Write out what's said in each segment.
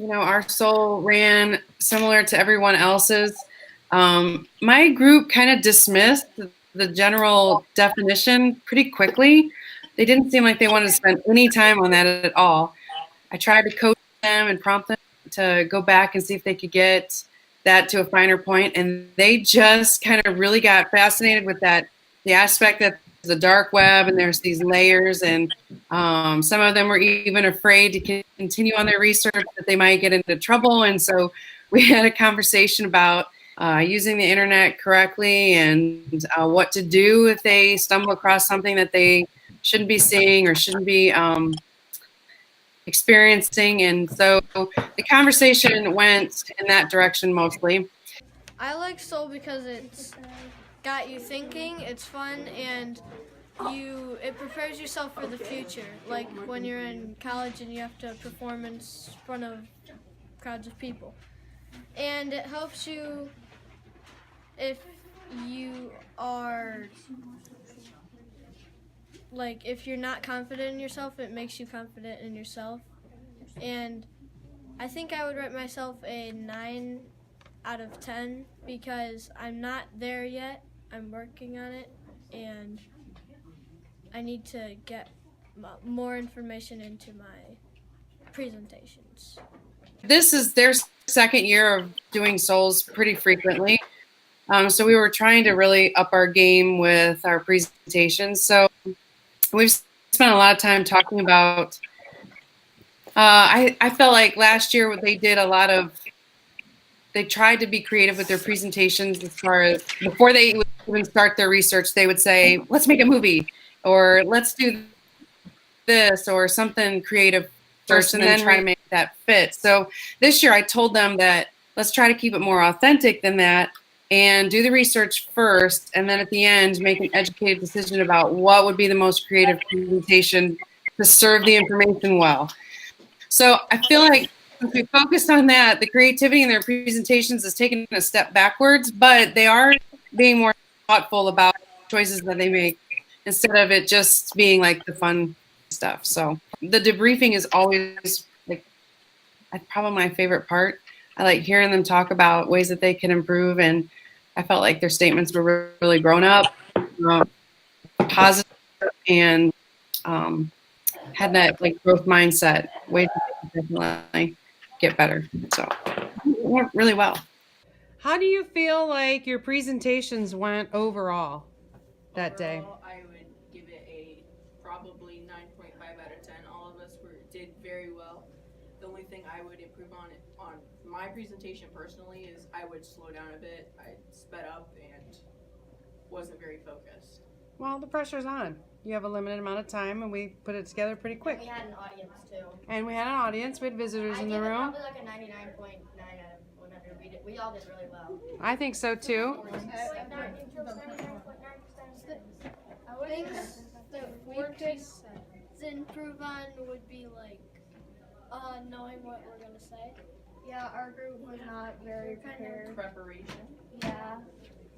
Our soul ran similar to everyone else's. My group kind of dismissed the general definition pretty quickly. They didn't seem like they wanted to spend any time on that at all. I tried to coach them and prompt them to go back and see if they could get that to a finer point, and they just kind of really got fascinated with the aspect that there's a dark web and there's these layers, and some of them were even afraid to continue on their research that they might get into trouble. And so we had a conversation about using the internet correctly and what to do if they stumble across something that they shouldn't be seeing or shouldn't be experiencing. And so the conversation went in that direction mostly. I like Soul because it's got you thinking, it's fun, and it prepares yourself for the future. Like when you're in college and you have to perform in front of crowds of people. And it helps you if you are if you're not confident in yourself, it makes you confident in yourself. And I think I would rate myself a 9 out of 10 because I'm not there yet. I'm working on it, and I need to get more information into my presentations. This is their second year of doing souls pretty frequently. So we were trying to really up our game with our presentations. So we've spent a lot of time talking about, I felt like last year they did they tried to be creative with their presentations as far as before they would even start their research, they would say, let's make a movie or let's do this or something creative first and then try to make that fit. So this year I told them that let's try to keep it more authentic than that and do the research first, and then at the end make an educated decision about what would be the most creative presentation to serve the information well. So I feel like if we focused on that, the creativity in their presentations is taking a step backwards, but they are being more thoughtful about choices that they make instead of it just being like the fun stuff. So the debriefing is always probably my favorite part. I like hearing them talk about ways that they can improve, and I felt like their statements were really grown up, positive, and had that growth mindset, ways to definitely get better. So it went really well. How do you feel like your presentations went overall that day? I would give it a probably 9.5 out of 10. All of us did very well. The only thing I would improve on my presentation personally is I would slow down a bit. I sped up and wasn't very focused. Well, the pressure's on. You have a limited amount of time, and we put it together pretty quick. We had an audience too. And we had an audience. We had visitors in the room. Probably like a 99.9 out of 100. We all did really well. I think so too. Things that we could improve on would be knowing what we're gonna say. Yeah, our group was not very prepared. Preparation. Yeah,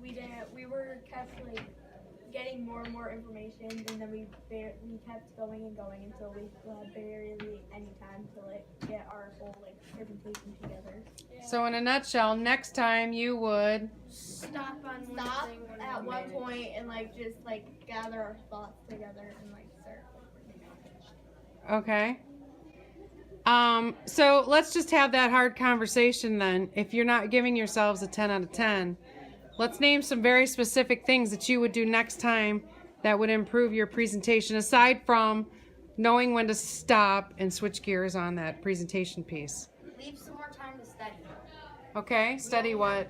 we didn't. We were kept getting more and more information, and then we kept going and going until we had barely any time to get our whole presentation together. Yeah. So in a nutshell, next time you would stop at one point and just gather our thoughts together and start. Okay. So let's just have that hard conversation then. If you're not giving yourselves a 10 out of 10, let's name some very specific things that you would do next time that would improve your presentation, aside from knowing when to stop and switch gears on that presentation piece. Leave some more time to study. Okay, study what?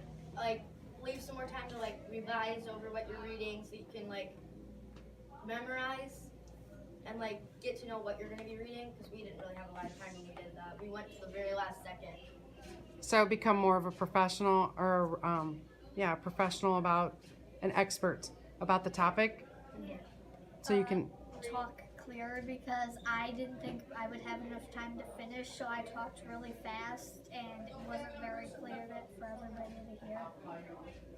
Leave some more time to revise over what you're reading so you can memorize and get to know what you're going to be reading, because we didn't really have a lot of time when we did that. We went to the very last second. So become more of a professional, or professional about an expert about the topic. Yeah. So you can talk clearer, because I didn't think I would have enough time to finish, so I talked really fast and it wasn't very clear for everybody to hear.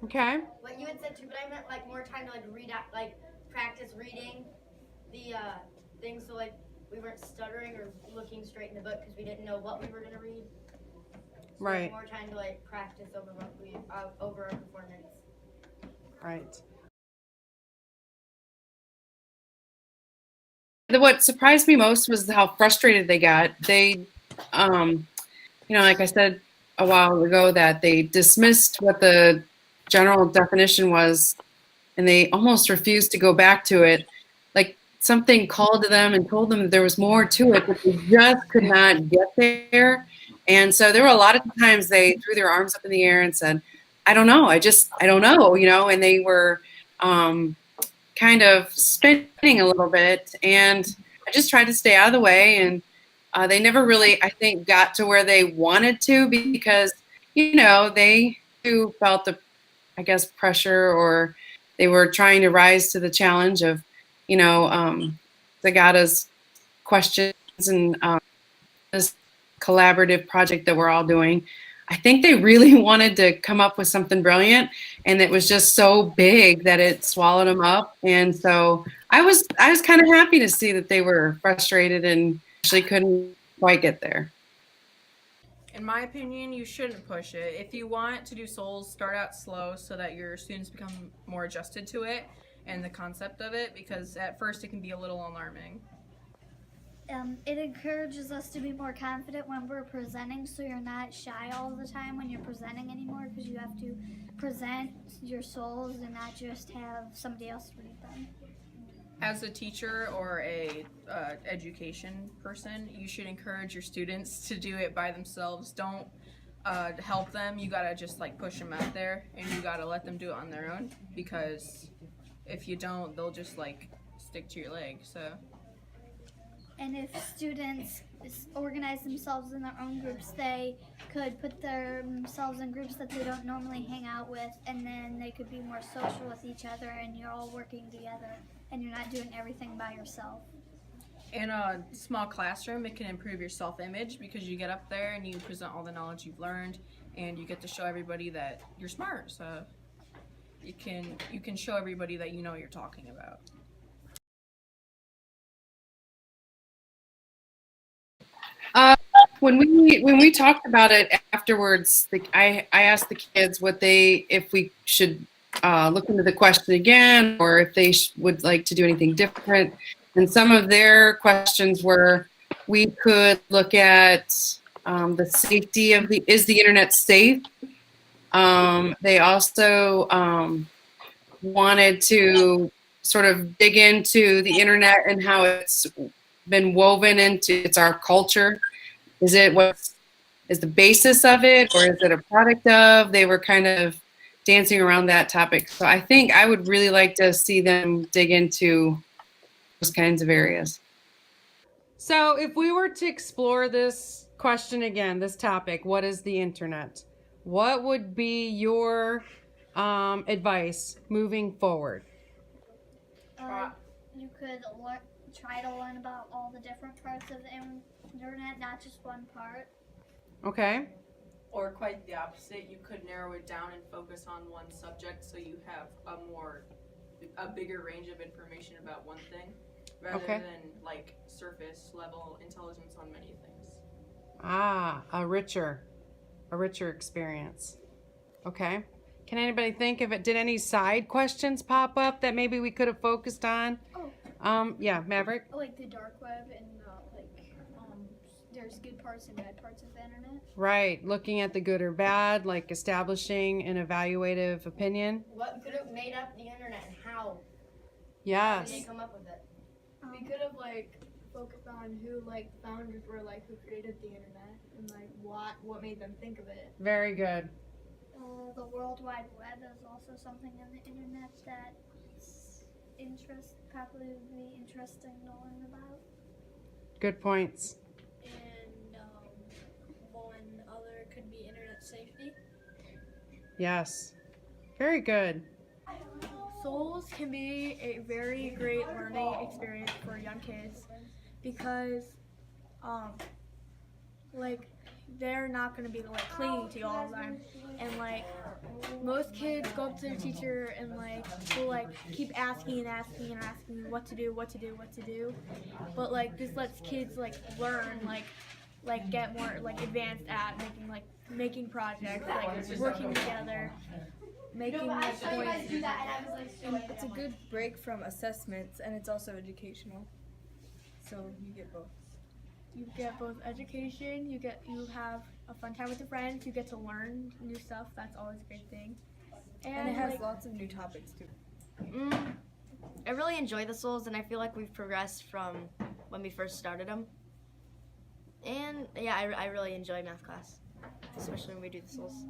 Okay. What you had said too, but I meant more time to read out, practice reading the things, so we weren't stuttering or looking straight in the book because we didn't know what we were going to read. So we Right. have more time to like practice over what we over our performance. Right. What surprised me most was how frustrated they got. They, like I said a while ago, that they dismissed what the general definition was, and they almost refused to go back to it. Like something called to them and told them that there was more to it, but they just could not get there. And so there were a lot of times they threw their arms up in the air and said, "I don't know. I don't know," and they were kind of spinning a little bit. And I just tried to stay out of the way. And they never really, I think, got to where they wanted to because, they too felt the, I guess, pressure, or they were trying to rise to the challenge of, Zagata's questions and this collaborative project that we're all doing. I think they really wanted to come up with something brilliant, and it was just so big that it swallowed them up. And so I was kind of happy to see that they were frustrated and actually couldn't quite get there. In my opinion, you shouldn't push it. If you want to do souls, start out slow so that your students become more adjusted to it and the concept of it, because at first it can be a little alarming. It encourages us to be more confident when we're presenting, so you're not shy all the time when you're presenting anymore, because you have to present your souls and not just have somebody else read them. As a teacher or a education person, you should encourage your students to do it by themselves. Don't help them. You gotta just like push them out there, and you gotta let them do it on their own, because if you don't, they'll just like stick to your leg. So. And if students organize themselves in their own groups, they could put themselves in groups that they don't normally hang out with, and then they could be more social with each other, and you're all working together, and you're not doing everything by yourself. In a small classroom, it can improve your self-image because you get up there and you present all the knowledge you've learned, and you get to show everybody that you're smart. So you can show everybody that you know what you're talking about. When we talked about it afterwards, I asked the kids if we should look into the question again, or if they would like to do anything different. And some of their questions were, we could look at the safety of is the internet safe? They also wanted to sort of dig into the internet and how it's been woven into it's our culture. Is it what is the basis of it, or is it a product of? They were kind of dancing around that topic. So I think I would really like to see them dig into those kinds of areas. So if we were to explore this question again, this topic, what is the internet? What would be your advice moving forward? You could try to learn about all the different parts of the internet, not just one part. Okay. Or quite the opposite, you could narrow it down and focus on one subject, so you have a bigger range of information about one thing, rather than like surface level intelligence on many things. A richer experience. Okay. Can anybody think of it? Did any side questions pop up that maybe we could have focused on? Yeah, Maverick. Like the dark web and there's good parts and bad parts of the internet. Right. Looking at the good or bad, like establishing an evaluative opinion. What could have made up the internet and how? Yes. How did they come up with it? We could have focused on who founders were, who created the internet, and what made them think of it. Very good. The World Wide Web is also something on the internet that's probably would be interesting to learn about. Good points. And one other could be internet safety. Yes. Very good. Souls can be a very great learning experience for young kids because, they're not going to be clinging to you all the time, and most kids go up to their teacher and will keep asking and asking and asking what to do, but this lets kids learn, get more advanced at making making projects, like working together, making like points. It's a good break from assessments, and it's also educational. So you get both. You get both education, you have a fun time with your friends, you get to learn new stuff. That's always a great thing. And it has like, lots of new topics too. I really enjoy the Soles, and I feel like we've progressed from when we first started them. And yeah, I really enjoy math class, especially when we do the Soles.